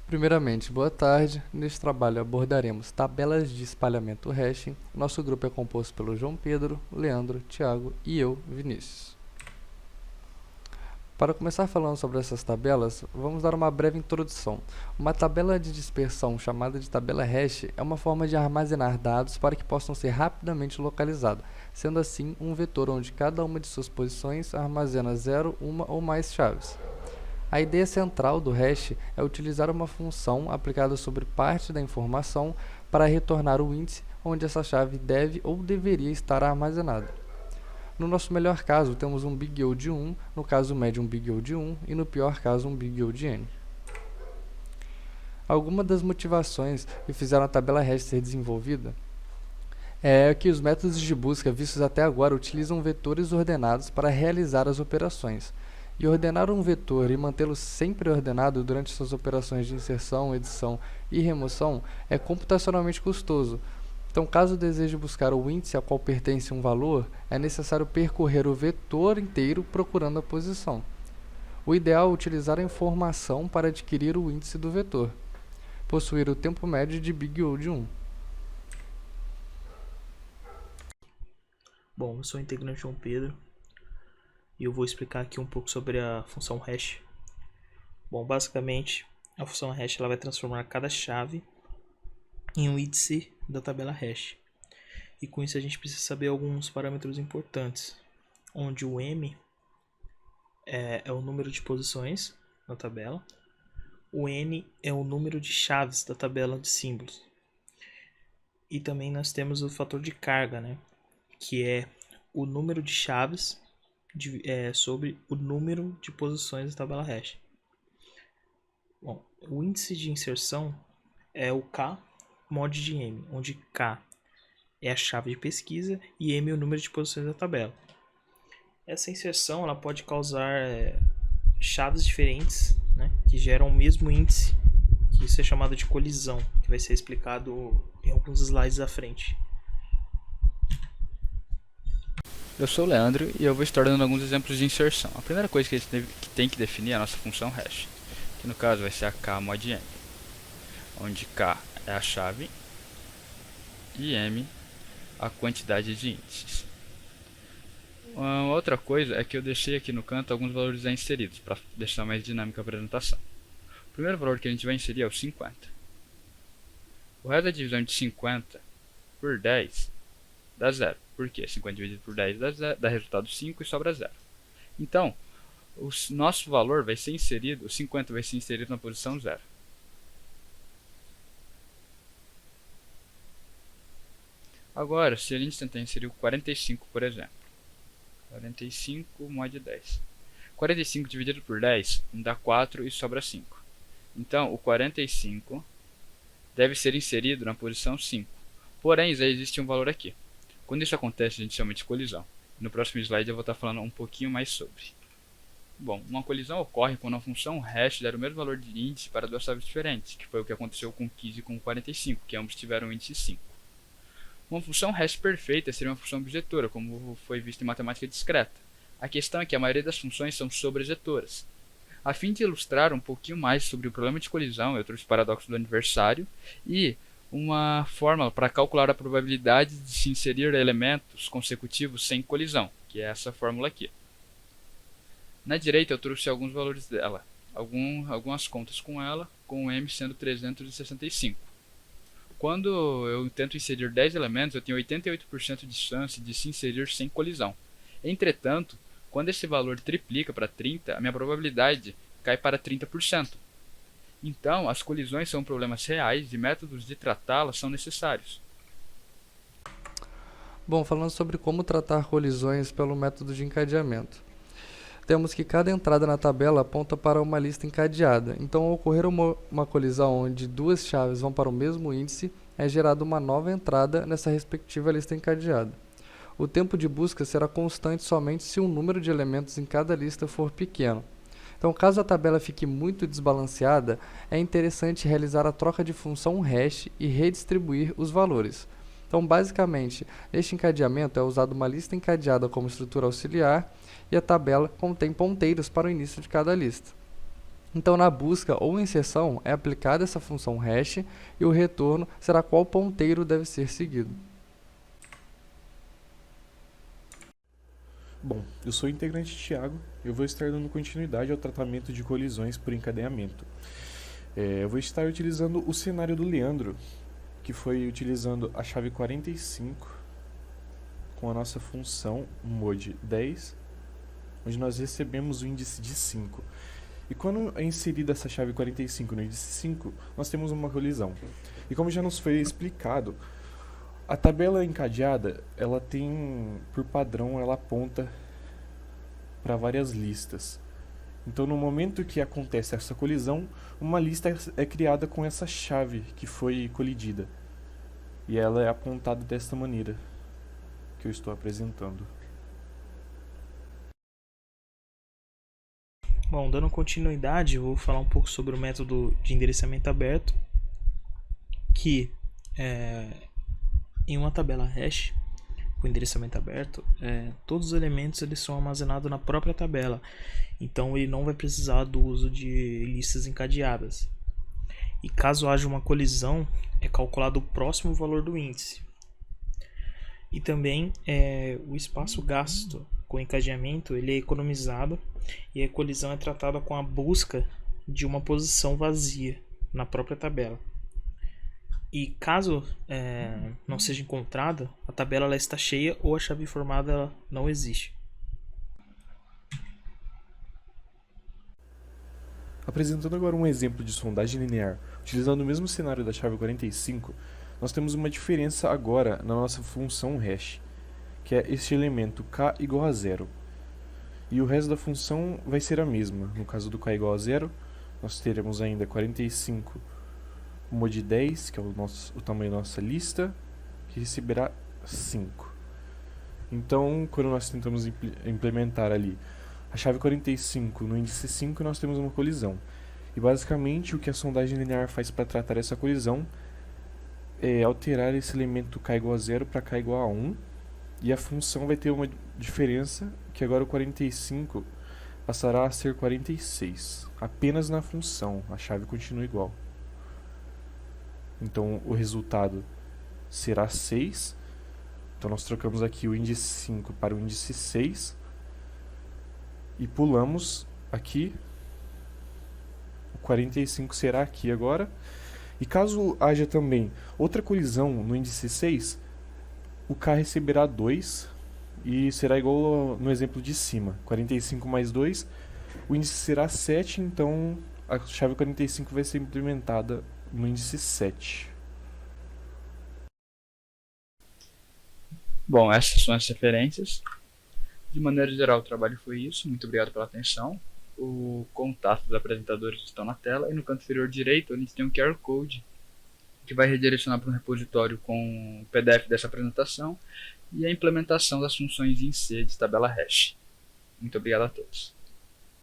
Primeiramente, boa tarde. Neste trabalho abordaremos tabelas de espalhamento hashing. Nosso grupo é composto pelo João Pedro, Leandro, Thiago e eu, Vinícius. Para começar falando sobre essas tabelas, vamos dar uma breve introdução. Uma tabela de dispersão chamada de tabela hash é uma forma de armazenar dados para que possam ser rapidamente localizados, sendo assim um vetor onde cada uma de suas posições armazena 0, uma ou mais chaves. A ideia central do hash é utilizar uma função aplicada sobre parte da informação para retornar o índice onde essa chave deve ou deveria estar armazenada. No nosso melhor caso, temos um big O de 1, no caso médio um big O de 1 e no pior caso um big O de n. Algumas das motivações que fizeram a tabela hash ser desenvolvida é que os métodos de busca vistos até agora utilizam vetores ordenados para realizar as operações. E ordenar um vetor e mantê-lo sempre ordenado durante suas operações de inserção, edição e remoção é computacionalmente custoso. Então, caso deseje buscar o índice a qual pertence um valor, é necessário percorrer o vetor inteiro procurando a posição. O ideal é utilizar a informação para adquirir o índice do vetor, possuir o tempo médio de big O de 1. Bom, eu sou o integrante João Pedro e eu vou explicar aqui um pouco sobre a função hash. Bom, basicamente, a função hash ela vai transformar cada chave em um índice da tabela hash. E com isso a gente precisa saber alguns parâmetros importantes, onde o m é o número de posições na tabela, o n é o número de chaves da tabela de símbolos. E também nós temos o fator de carga, né? Que é o número de chaves sobre o número de posições da tabela hash. Bom, o índice de inserção é o K mod de M, onde K é a chave de pesquisa e M é o número de posições da tabela. Essa inserção ela pode causar chaves diferentes, né, que geram o mesmo índice, que isso é chamado de colisão, que vai ser explicado em alguns slides à frente. Eu sou o Leandro e eu vou estar dando alguns exemplos de inserção. A primeira coisa que a gente tem que definir é a nossa função hash, que no caso vai ser a K mod M, onde K é a chave e M a quantidade de índices. Uma outra coisa é que eu deixei aqui no canto alguns valores já inseridos, para deixar mais dinâmica a apresentação. O primeiro valor que a gente vai inserir é o 50. O resto da divisão de 50 por 10 dá 0. Por quê? 50 dividido por 10 dá resultado 5 e sobra 0. Então, o nosso valor vai ser inserido, o 50 vai ser inserido na posição 0. Agora, se a gente tentar inserir o 45, por exemplo. 45 mod 10. 45 dividido por 10 dá 4 e sobra 5. Então, o 45 deve ser inserido na posição 5. Porém, já existe um valor aqui. Quando isso acontece, a gente chama de colisão. No próximo slide eu vou estar falando um pouquinho mais sobre. Bom, uma colisão ocorre quando a função hash der o mesmo valor de índice para duas chaves diferentes, que foi o que aconteceu com 15 e com 45, que ambos tiveram índice 5. Uma função hash perfeita seria uma função objetora, como foi visto em matemática discreta. A questão é que a maioria das funções são sobresetoras. A fim de ilustrar um pouquinho mais sobre o problema de colisão, eu trouxe o paradoxo do aniversário e uma fórmula para calcular a probabilidade de se inserir elementos consecutivos sem colisão, que é essa fórmula aqui. Na direita eu trouxe alguns valores dela, algumas contas com ela, com o m sendo 365. Quando eu tento inserir 10 elementos, eu tenho 88% de chance de se inserir sem colisão. Entretanto, quando esse valor triplica para 30, a minha probabilidade cai para 30%. Então, as colisões são problemas reais e métodos de tratá-las são necessários. Bom, falando sobre como tratar colisões pelo método de encadeamento. Temos que cada entrada na tabela aponta para uma lista encadeada. Então, ao ocorrer uma colisão onde duas chaves vão para o mesmo índice, é gerada uma nova entrada nessa respectiva lista encadeada. O tempo de busca será constante somente se o número de elementos em cada lista for pequeno. Então, caso a tabela fique muito desbalanceada, é interessante realizar a troca de função hash e redistribuir os valores. Então, basicamente, neste encadeamento é usada uma lista encadeada como estrutura auxiliar e a tabela contém ponteiros para o início de cada lista. Então, na busca ou inserção, é aplicada essa função hash e o retorno será qual ponteiro deve ser seguido. Bom, eu sou o integrante Thiago e eu vou estar dando continuidade ao tratamento de colisões por encadeamento. Eu vou estar utilizando o cenário do Leandro, que foi utilizando a chave 45 com a nossa função mod10, onde nós recebemos o índice de 5. E quando é inserida essa chave 45 no índice 5, nós temos uma colisão. E como já nos foi explicado, a tabela encadeada, ela tem, por padrão, ela aponta para várias listas. Então, no momento que acontece essa colisão, uma lista é criada com essa chave que foi colidida. E ela é apontada desta maneira que eu estou apresentando. Bom, dando continuidade, eu vou falar um pouco sobre o método de endereçamento aberto, que em uma tabela hash, com endereçamento aberto, todos os elementos eles são armazenados na própria tabela, então ele não vai precisar do uso de listas encadeadas. E caso haja uma colisão, é calculado o próximo valor do índice. E também o espaço gasto com encadeamento ele é economizado e a colisão é tratada com a busca de uma posição vazia na própria tabela. E caso não seja encontrada, a tabela ela está cheia ou a chave formada ela não existe. Apresentando agora um exemplo de sondagem linear, utilizando o mesmo cenário da chave 45, nós temos uma diferença agora na nossa função hash, que é este elemento k igual a 0. E o resto da função vai ser a mesma. No caso do k igual a 0, nós teremos ainda 45 mod 10, que é o tamanho da nossa lista, que receberá 5. Então, quando nós tentamos implementar ali a chave 45 no índice 5, nós temos uma colisão. E basicamente o que a sondagem linear faz para tratar essa colisão é alterar esse elemento k igual a 0 para k igual a 1. E a função vai ter uma diferença, que agora o 45 passará a ser 46. Apenas na função, a chave continua igual. Então o resultado será 6. Então nós trocamos aqui o índice 5 para o índice 6. E pulamos aqui. O 45 será aqui agora. E caso haja também outra colisão no índice 6, o k receberá 2 e será igual no exemplo de cima. 45 mais 2, o índice será 7, então a chave 45 vai ser implementada no índice 7. Bom, essas são as referências. De maneira geral, o trabalho foi isso. Muito obrigado pela atenção. O contato dos apresentadores estão na tela e no canto inferior direito a gente tem um QR Code que vai redirecionar para um repositório com o PDF dessa apresentação e a implementação das funções em C de tabela hash. Muito obrigado a todos.